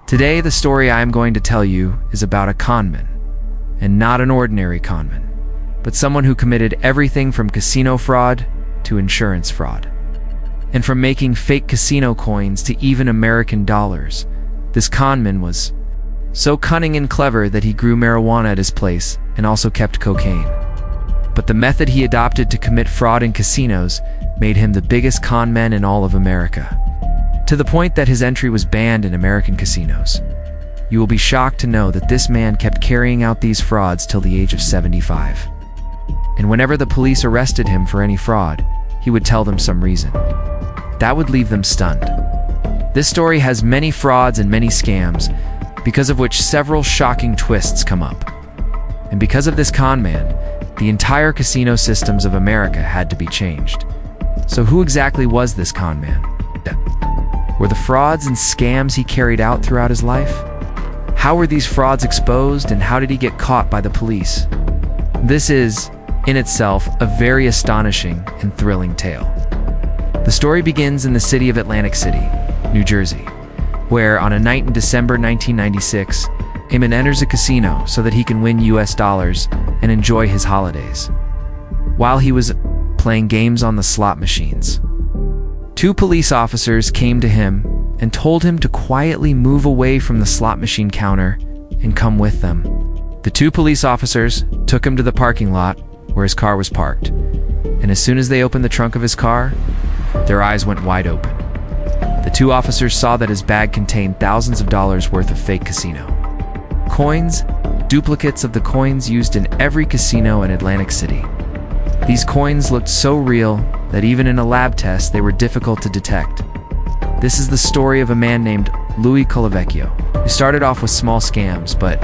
Today, the story I am going to tell you is about a conman, and not an ordinary conman, but someone who committed everything from casino fraud to insurance fraud. And from making fake casino coins to even American dollars, this conman was so cunning and clever that he grew marijuana at his place and also kept cocaine. But the method he adopted to commit fraud in casinos made him the biggest con man in all of America, to the point that his entry was banned in American casinos. You will be shocked to know that this man kept carrying out these frauds till the age of 75. And whenever the police arrested him for any fraud, he would tell them some reason. That would leave them stunned. This story has many frauds and many scams, because of which several shocking twists come up. And because of this con man, the entire casino systems of America had to be changed. So who exactly was this con man? Were the frauds and scams he carried out throughout his life? How were these frauds exposed, and how did he get caught by the police? This is, in itself, a very astonishing and thrilling tale. The story begins in the city of Atlantic City, New Jersey, where on a night in December 1996, Eamon enters a casino so that he can win US dollars and enjoy his holidays. While he was playing games on the slot machines, two police officers came to him and told him to quietly move away from the slot machine counter and come with them. The two police officers took him to the parking lot where his car was parked, and as soon as they opened the trunk of his car, their eyes went wide open. The two officers saw that his bag contained thousands of dollars worth of fake casino coins, duplicates of the coins used in every casino in Atlantic City. These coins looked so real that even in a lab test they were difficult to detect. This is the story of a man named Louis Colavecchio, who started off with small scams, but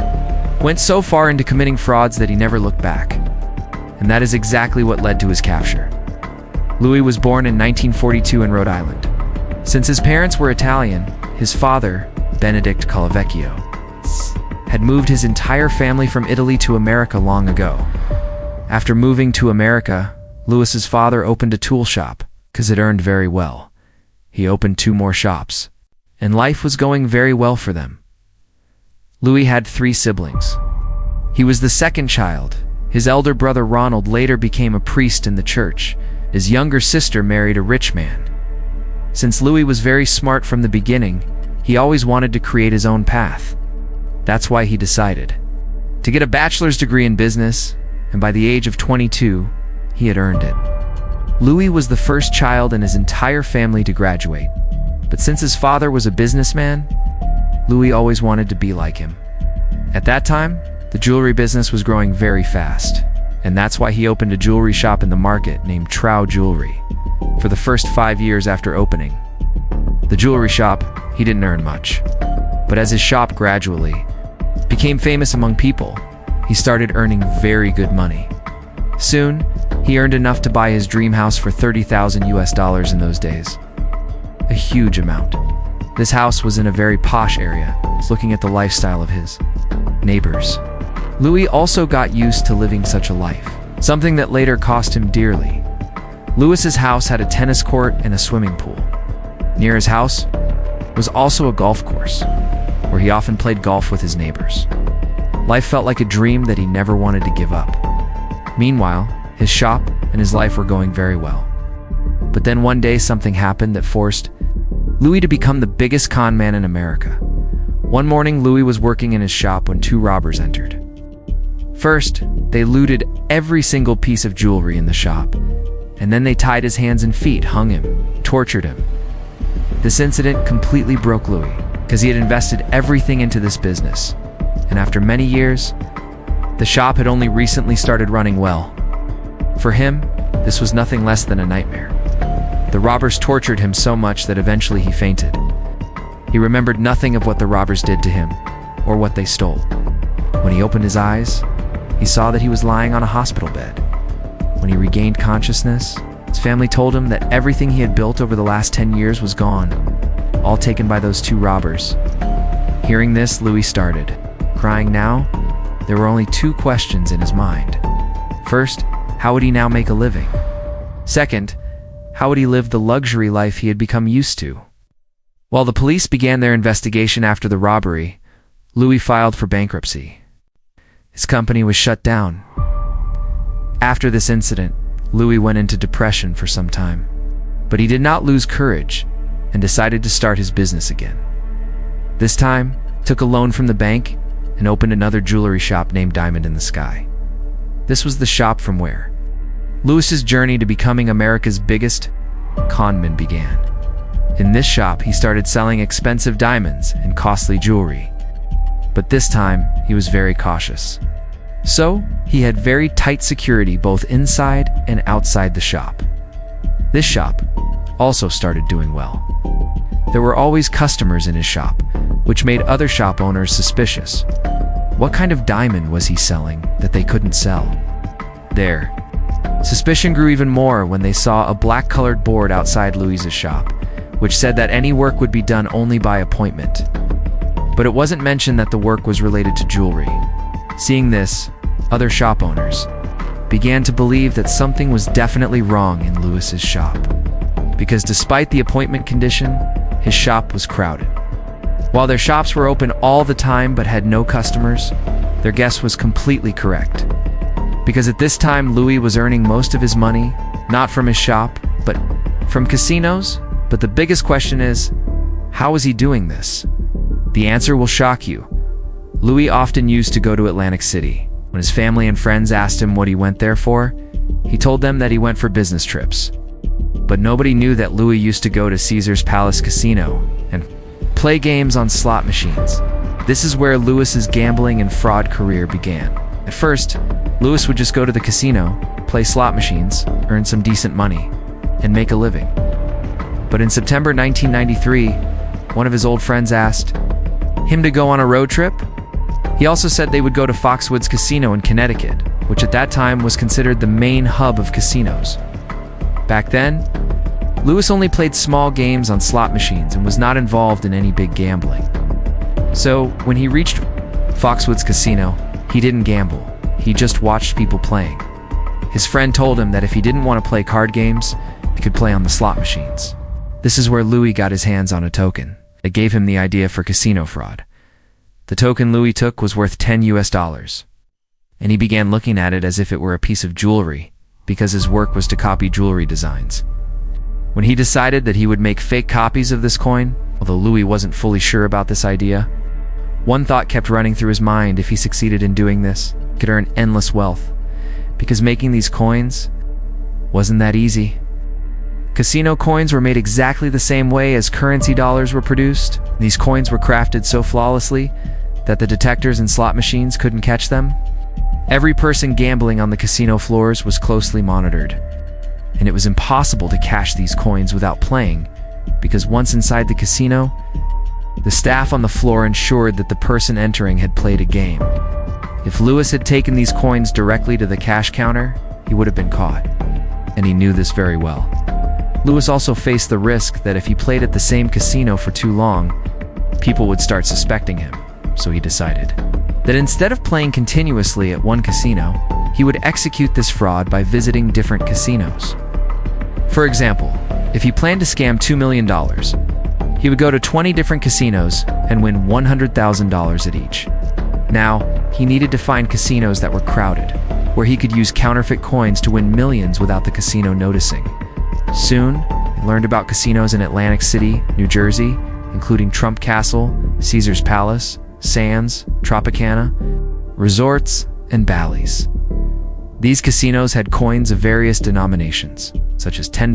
went so far into committing frauds that he never looked back. And that is exactly what led to his capture. Louis was born in 1942 in Rhode Island. Since his parents were Italian, his father, Benedict Colavecchio, had moved his entire family from Italy to America long ago. After moving to America, Louis's father opened a tool shop because it earned very well. He opened 2 more shops, and life was going very well for them. Louis had 3 siblings. He was the second child. His elder brother Ronald later became a priest in the church. His younger sister married a rich man. Since Louis was very smart from the beginning, he always wanted to create his own path. That's why he decided to get a bachelor's degree in business, and by the age of 22, he had earned it. Louis was the first child in his entire family to graduate, but since his father was a businessman, Louis always wanted to be like him. At that time, the jewelry business was growing very fast, and that's why he opened a jewelry shop in the market named Trow Jewelry. For the first 5 years after opening the jewelry shop, he didn't earn much. But as his shop gradually became famous among people, he started earning very good money. Soon, he earned enough to buy his dream house for $30,000 in those days. A huge amount. This house was in a very posh area, looking at the lifestyle of his neighbors. Louis also got used to living such a life, something that later cost him dearly. Louis's house had a tennis court and a swimming pool. Near his house was also a golf course, where he often played golf with his neighbors. Life felt like a dream that he never wanted to give up. Meanwhile, his shop and his life were going very well. But then one day something happened that forced Louis to become the biggest con man in America. One morning, Louis was working in his shop when 2 robbers entered. First, they looted every single piece of jewelry in the shop, and then they tied his hands and feet, hung him, tortured him. This incident completely broke Louis, because he had invested everything into this business. And after many years, the shop had only recently started running well. For him, this was nothing less than a nightmare. The robbers tortured him so much that eventually he fainted. He remembered nothing of what the robbers did to him, or what they stole. When he opened his eyes, he saw that he was lying on a hospital bed. When he regained consciousness, his family told him that everything he had built over the last 10 years was gone, all taken by those 2 robbers. Hearing this, Louis started crying. Now, there were only 2 questions in his mind. First, how would he now make a living? Second, how would he live the luxury life he had become used to? While the police began their investigation after the robbery, Louis filed for bankruptcy. His company was shut down. After this incident, Louis went into depression for some time, but he did not lose courage and decided to start his business again. This time, took a loan from the bank and opened another jewelry shop named Diamond in the Sky. This was the shop from where Louis's journey to becoming America's biggest conman began. In this shop, he started selling expensive diamonds and costly jewelry. But this time, he was very cautious. So, he had very tight security both inside and outside the shop. This shop also started doing well. There were always customers in his shop, which made other shop owners suspicious. What kind of diamond was he selling that they couldn't sell? Their suspicion grew even more when they saw a black-colored board outside Louis's shop, which said that any work would be done only by appointment. But it wasn't mentioned that the work was related to jewelry. Seeing this, other shop owners began to believe that something was definitely wrong in Louis's shop, because despite the appointment condition, his shop was crowded. While their shops were open all the time but had no customers, their guess was completely correct. Because at this time, Louis was earning most of his money, not from his shop, but from casinos. But the biggest question is, how was he doing this? The answer will shock you. Louis often used to go to Atlantic City. When his family and friends asked him what he went there for, he told them that he went for business trips. But nobody knew that Louis used to go to Caesar's Palace Casino and play games on slot machines. This is where Louis's gambling and fraud career began. At first, Louis would just go to the casino, play slot machines, earn some decent money, and make a living. But in September 1993, one of his old friends asked him to go on a road trip. He also said they would go to Foxwoods Casino in Connecticut, which at that time was considered the main hub of casinos. Back then, Louis only played small games on slot machines and was not involved in any big gambling. So, when he reached Foxwoods Casino, he didn't gamble. He just watched people playing. His friend told him that if he didn't want to play card games, he could play on the slot machines. This is where Louis got his hands on a token that gave him the idea for casino fraud. The token Louis took was worth $10, and he began looking at it as if it were a piece of jewelry, because his work was to copy jewelry designs. When he decided that he would make fake copies of this coin, although Louis wasn't fully sure about this idea, one thought kept running through his mind: if he succeeded in doing this, he could earn endless wealth, because making these coins wasn't that easy. Casino coins were made exactly the same way as currency dollars were produced. These coins were crafted so flawlessly that the detectors in slot machines couldn't catch them. Every person gambling on the casino floors was closely monitored, and it was impossible to cash these coins without playing, because once inside the casino, the staff on the floor ensured that the person entering had played a game. If Louis had taken these coins directly to the cash counter, he would have been caught, and he knew this very well. Louis also faced the risk that if he played at the same casino for too long, people would start suspecting him, so he decided that instead of playing continuously at one casino, he would execute this fraud by visiting different casinos. For example, if he planned to scam $2 million, he would go to 20 different casinos and win $100,000 at each. Now, he needed to find casinos that were crowded, where he could use counterfeit coins to win millions without the casino noticing. Soon, he learned about casinos in Atlantic City, New Jersey, including Trump Castle, Caesar's Palace, Sands, Tropicana, Resorts, and Bally's. These casinos had coins of various denominations, such as $10,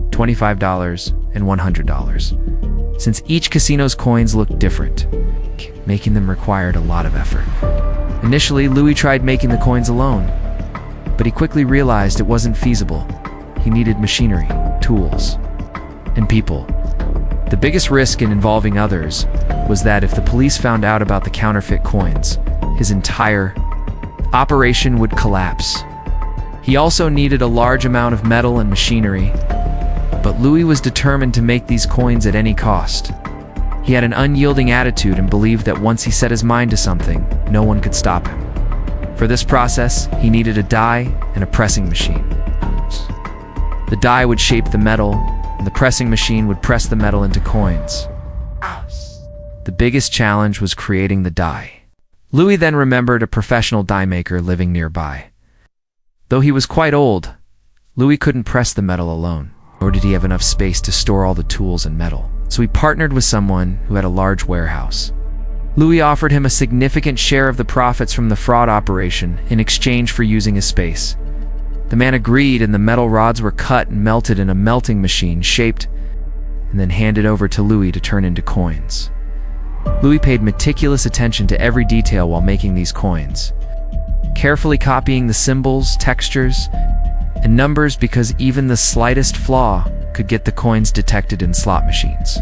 $25, and $100. Since each casino's coins looked different, making them required a lot of effort. Initially, Louis tried making the coins alone, but he quickly realized it wasn't feasible. He needed machinery, tools, and people. The biggest risk in involving others was that if the police found out about the counterfeit coins, his entire operation would collapse. He also needed a large amount of metal and machinery, but Louis was determined to make these coins at any cost. He had an unyielding attitude and believed that once he set his mind to something, no one could stop him. For this process, he needed a die and a pressing machine. The die would shape the metal, and the pressing machine would press the metal into coins. The biggest challenge was creating the die. Louis then remembered a professional die maker living nearby. Though he was quite old, Louis couldn't press the metal alone, nor did he have enough space to store all the tools and metal. So he partnered with someone who had a large warehouse. Louis offered him a significant share of the profits from the fraud operation in exchange for using his space. The man agreed, and the metal rods were cut and melted in a melting machine, shaped, and then handed over to Louis to turn into coins. Louis paid meticulous attention to every detail while making these coins, carefully copying the symbols, textures, and numbers, because even the slightest flaw could get the coins detected in slot machines.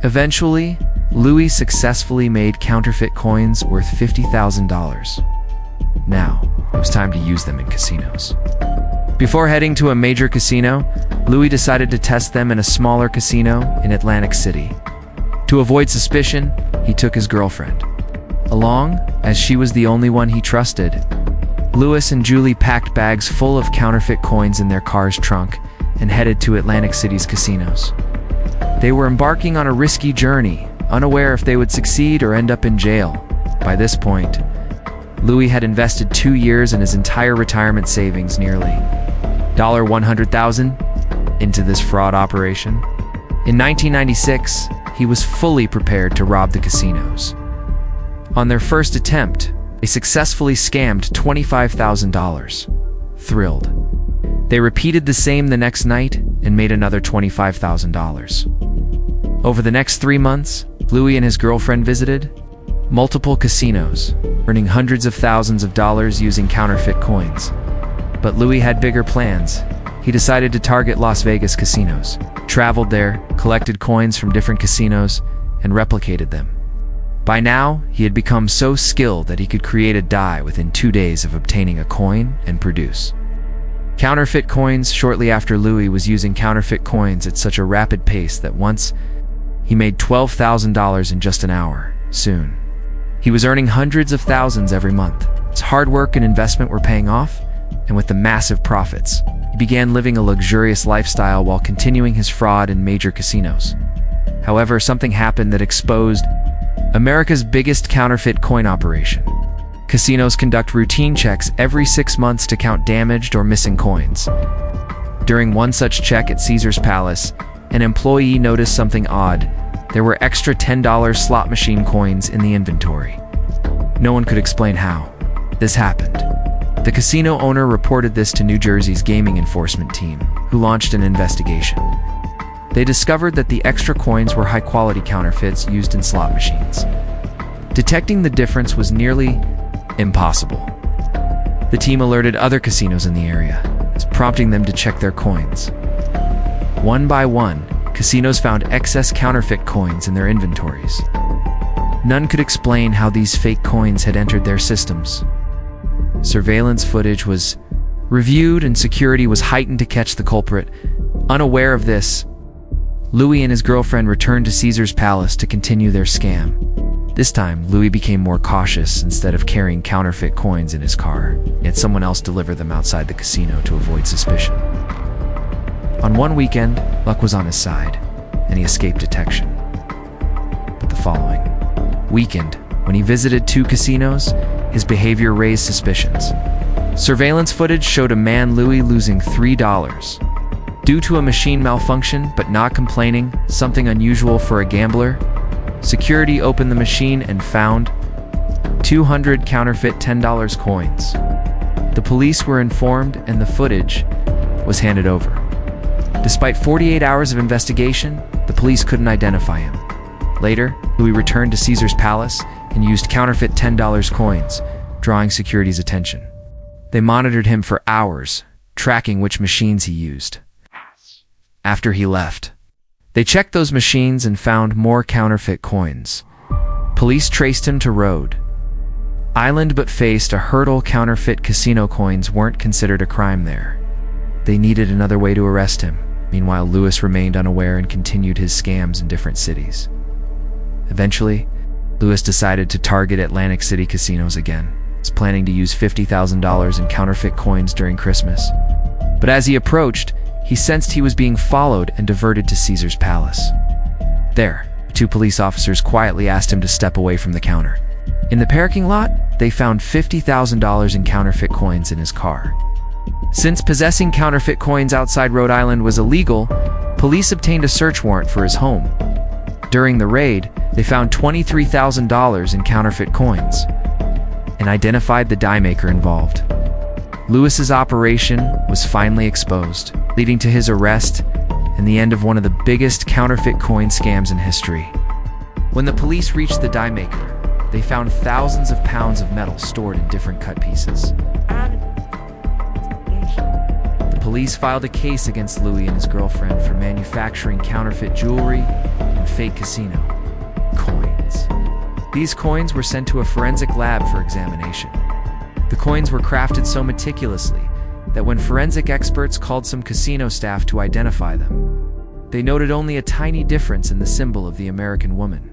Eventually, Louis successfully made counterfeit coins worth $50,000. Now, it was time to use them in casinos. Before heading to a major casino, Louis decided to test them in a smaller casino in Atlantic City. To avoid suspicion, he took his girlfriend along, as she was the only one he trusted. Louis and Julie packed bags full of counterfeit coins in their car's trunk and headed to Atlantic City's casinos. They were embarking on a risky journey, unaware if they would succeed or end up in jail. By this point, Louis had invested 2 years and his entire retirement savings, nearly $100,000, into this fraud operation. In 1996, he was fully prepared to rob the casinos. On their first attempt, they successfully scammed $25,000. Thrilled, they repeated the same the next night and made another $25,000. Over the next 3 months, Louis and his girlfriend visited multiple casinos, earning hundreds of thousands of dollars using counterfeit coins. But Louis had bigger plans. He decided to target Las Vegas casinos, traveled there, collected coins from different casinos, and replicated them. By now, he had become so skilled that he could create a die within 2 days of obtaining a coin and produce counterfeit coins. Shortly after, Louis was using counterfeit coins at such a rapid pace that once he made $12,000 in just an hour. Soon, he was earning hundreds of thousands every month. His hard work and investment were paying off, and with the massive profits, he began living a luxurious lifestyle while continuing his fraud in major casinos. However, something happened that exposed America's biggest counterfeit coin operation. Casinos conduct routine checks every 6 months to count damaged or missing coins. During one such check at Caesar's Palace, an employee noticed something odd. There were extra $10 slot machine coins in the inventory. No one could explain how this happened. The casino owner reported this to New Jersey's gaming enforcement team, who launched an investigation. They discovered that the extra coins were high-quality counterfeits used in slot machines. Detecting the difference was nearly impossible. The team alerted other casinos in the area, prompting them to check their coins. One by one, casinos found excess counterfeit coins in their inventories. None could explain how these fake coins had entered their systems. Surveillance footage was reviewed and security was heightened to catch the culprit. Unaware of this, Louis and his girlfriend returned to Caesar's Palace to continue their scam. This time, Louis became more cautious. Instead of carrying counterfeit coins in his car, he had someone else deliver them outside the casino to avoid suspicion. On one weekend, luck was on his side, and he escaped detection. But the following weekend, when he visited 2 casinos, his behavior raised suspicions. Surveillance footage showed a man, Louis, losing $3 due to a machine malfunction, but not complaining, something unusual for a gambler. Security opened the machine and found 200 counterfeit $10 coins. The police were informed and the footage was handed over. Despite 48 hours of investigation, the police couldn't identify him. Later, Louis returned to Caesar's Palace and used counterfeit $10 coins, drawing security's attention. They monitored him for hours, tracking which machines he used. After he left, they checked those machines and found more counterfeit coins. Police traced him to Rhode Island but faced a hurdle. Counterfeit casino coins weren't considered a crime there. They needed another way to arrest him. Meanwhile, Louis remained unaware and continued his scams in different cities. Eventually, Louis decided to target Atlantic City casinos again. He was planning to use $50,000 in counterfeit coins during Christmas. But as he approached, he sensed he was being followed and diverted to Caesar's Palace. There, Two police officers quietly asked him to step away from the counter. In the parking lot, they found $50,000 in counterfeit coins in his car. Since possessing counterfeit coins outside Rhode Island was illegal, police obtained a search warrant for his home. During the raid, they found $23,000 in counterfeit coins and identified the die maker involved. Lewis's operation was finally exposed, leading to his arrest and the end of one of the biggest counterfeit coin scams in history. When the police reached the die maker, they found thousands of pounds of metal stored in different cut pieces. The police filed a case against Louis and his girlfriend for manufacturing counterfeit jewelry and fake casino coins. These coins were sent to a forensic lab for examination. The coins were crafted so meticulously that when forensic experts called some casino staff to identify them, they noted only a tiny difference in the symbol of the American woman.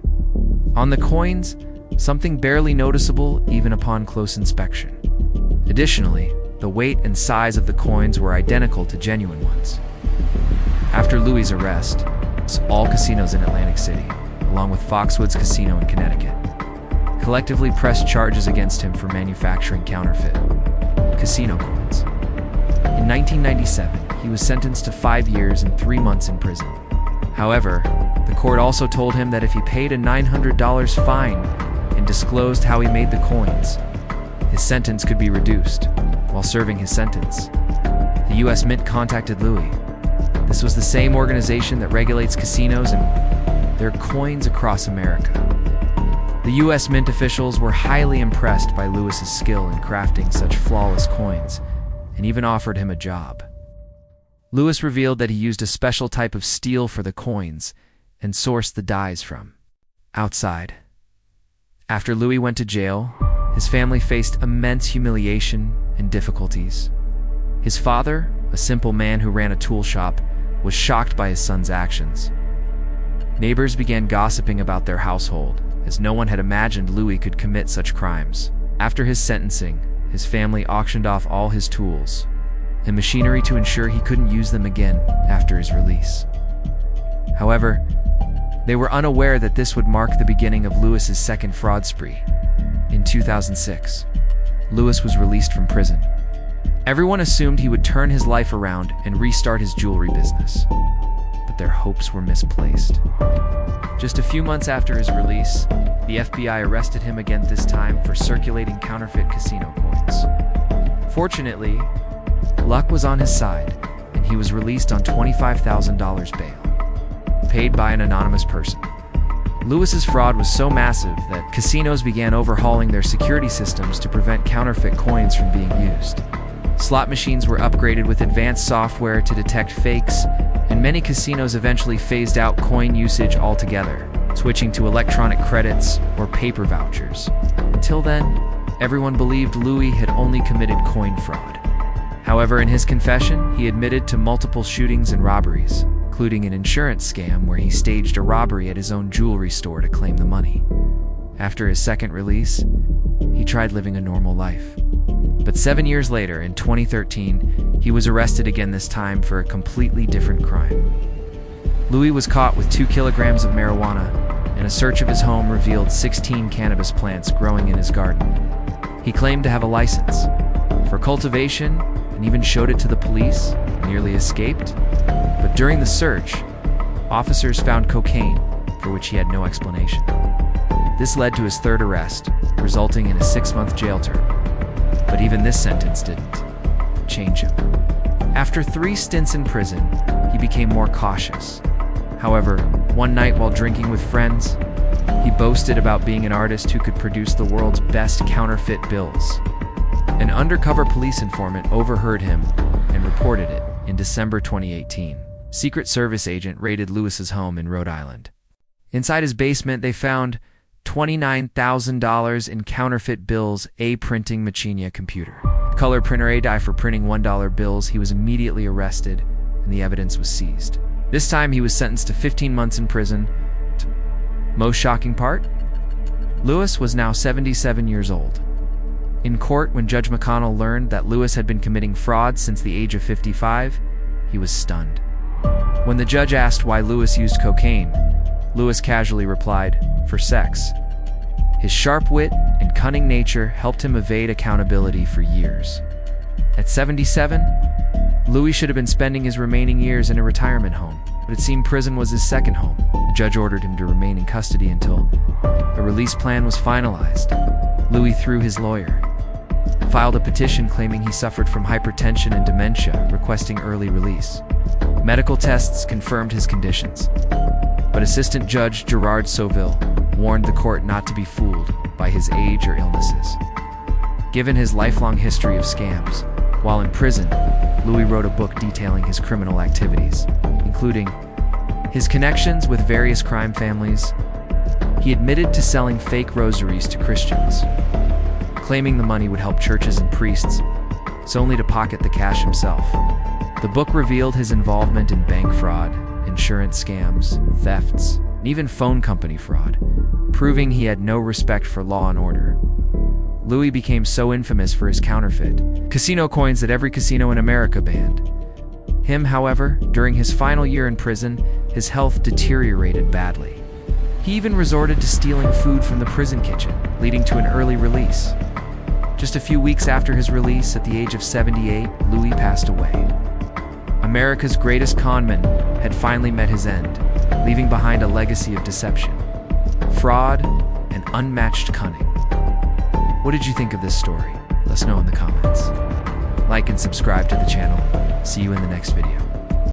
On the coins, something barely noticeable even upon close inspection. Additionally, the weight and size of the coins were identical to genuine ones. After Louis' arrest, all casinos in Atlantic City, along with Foxwoods Casino in Connecticut, collectively pressed charges against him for manufacturing counterfeit casino coins. In 1997, he was sentenced to 5 years and 3 months in prison. However, the court also told him that if he paid a $900 fine and disclosed how he made the coins, his sentence could be reduced. While serving his sentence, the U.S. Mint contacted Louis. This was the same organization that regulates casinos and their coins across America. The U.S. Mint officials were highly impressed by Lewis's skill in crafting such flawless coins and even offered him a job. Lewis revealed that he used a special type of steel for the coins and sourced the dies from outside. After Louis went to jail, his family faced immense humiliation and difficulties. His father, a simple man who ran a tool shop, was shocked by his son's actions. Neighbors began gossiping about their household, as no one had imagined Louis could commit such crimes. After his sentencing, his family auctioned off all his tools and machinery to ensure he couldn't use them again after his release. However, they were unaware that this would mark the beginning of Lewis's second fraud spree. In 2006, Lewis was released from prison. Everyone assumed he would turn his life around and restart his jewelry business, but their hopes were misplaced. Just a few months after his release, the FBI arrested him again, this time for circulating counterfeit casino coins. Fortunately, luck was on his side, and he was released on $25,000 bail, paid by an anonymous person. Lewis's fraud was so massive that casinos began overhauling their security systems to prevent counterfeit coins from being used. Slot machines were upgraded with advanced software to detect fakes, and many casinos eventually phased out coin usage altogether, switching to electronic credits or paper vouchers. Until then, everyone believed Louis had only committed coin fraud. However, in his confession, he admitted to multiple shootings and robberies, including an insurance scam where he staged a robbery at his own jewelry store to claim the money. After his second release, he tried living a normal life. But 7 years later, in 2013, he was arrested again, this time for a completely different crime. Louis was caught with 2 kilograms of marijuana, and a search of his home revealed 16 cannabis plants growing in his garden. He claimed to have a license for cultivation and even showed it to the police, nearly escaped. But during the search, officers found cocaine, for which he had no explanation. This led to his third arrest, resulting in a 6-month jail term. But even this sentence didn't change him. After 3 stints in prison, he became more cautious. However, one night while drinking with friends, he boasted about being an artist who could produce the world's best counterfeit bills. An undercover police informant overheard him and reported it. In December 2018, Secret Service agent raided Lewis's home in Rhode Island. Inside his basement, they found $29,000 in counterfeit bills, a printing machine computer, color printer, a die for printing $1 bills. He was immediately arrested, and the evidence was seized. This time, he was sentenced to 15 months in prison. Most shocking part? Lewis was now 77 years old. In court, when Judge McConnell learned that Lewis had been committing fraud since the age of 55, he was stunned. When the judge asked why Lewis used cocaine, Louis casually replied, "For sex." His sharp wit and cunning nature helped him evade accountability for years. At 77, Louis should have been spending his remaining years in a retirement home, but it seemed prison was his second home. The judge ordered him to remain in custody until a release plan was finalized. Louis, through his lawyer, filed a petition claiming he suffered from hypertension and dementia, requesting early release. Medical tests confirmed his conditions, but Assistant Judge Gerard Sauville warned the court not to be fooled by his age or illnesses. Given his lifelong history of scams, while in prison, Louis wrote a book detailing his criminal activities, including his connections with various crime families. He admitted to selling fake rosaries to Christians, claiming the money would help churches and priests, so only to pocket the cash himself. The book revealed his involvement in bank fraud, insurance scams, thefts, and even phone company fraud, proving he had no respect for law and order. Louis became so infamous for his counterfeit casino coins that every casino in America banned him. However, during his final year in prison, his health deteriorated badly. He even resorted to stealing food from the prison kitchen, leading to an early release. Just a few weeks after his release, at the age of 78, Louis passed away. America's greatest conman had finally met his end, leaving behind a legacy of deception, fraud, and unmatched cunning. What did you think of this story? Let us know in the comments. Like and subscribe to the channel. See you in the next video.